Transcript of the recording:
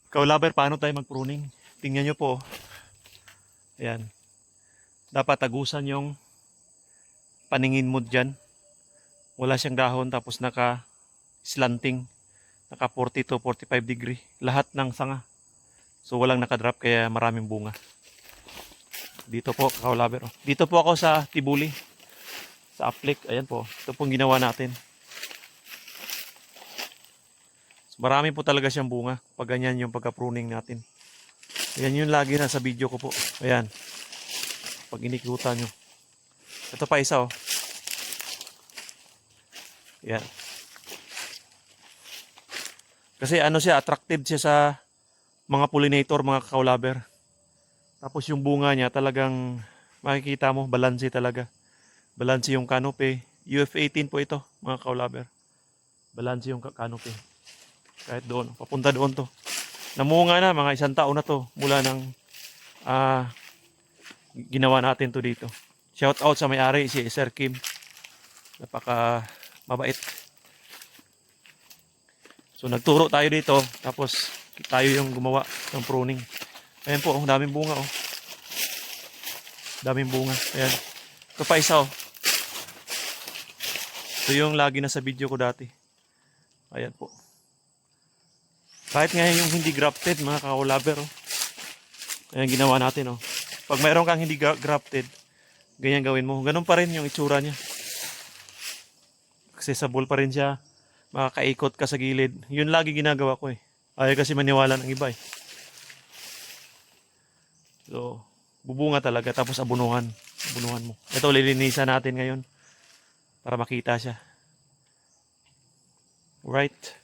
Kaulaber, paano tayo mag-pruning? Tingnan nyo po. Ayan. Dapat tagusan yung paningin mo dyan. Wala siyang dahon tapos naka-slanting. Naka 40 to 45 degree. Lahat ng sanga. So walang nakadrop kaya maraming bunga. Dito po, kaulaber. Dito po ako sa Tibuli. Sa Aplik. Ayan po. Ito pong ginawa natin. Marami po talaga siyang bunga pag ganyan yung pagka-pruning natin. Ayan yung lagi na sa video ko po. Ayan. Pag inikutan nyo. Ito pa isa oh. Ayan. Kasi ano siya, attractive siya sa mga pollinator, mga kaulaber. Tapos yung bunga niya talagang makikita mo, balanse talaga. Balanse yung canopy. UF18 po ito, mga kaulaber. Balanse yung canopy. Kahit doon, papunta doon to. Namunga na, mga 1 taon na to mula ng ginawa natin to dito. Shout out sa may-ari, si Sir Kim. Napaka mabait. So nagturo tayo dito, tapos tayo yung gumawa ng pruning. Ayan po, daming bunga oh. Daming bunga. Ayan. Ito pa isa oh. Ito yung lagi na sa video ko dati. Ayan po. Kahit ngayon yung hindi grafted, mga kaulaber, oh. Ayan ginawa natin, oh. Pag mayroon kang hindi grafted, ganyan gawin mo. Ganun pa rin yung itsura niya. Accessible pa rin siya. Makakaikot ka sa gilid. Yun lagi ginagawa ko eh. Ayaw kasi maniwala ng iba eh. So, bubunga talaga. Tapos abunuhan. Abunuhan mo. Ito, lilinisan natin ngayon. Para makita siya. Right.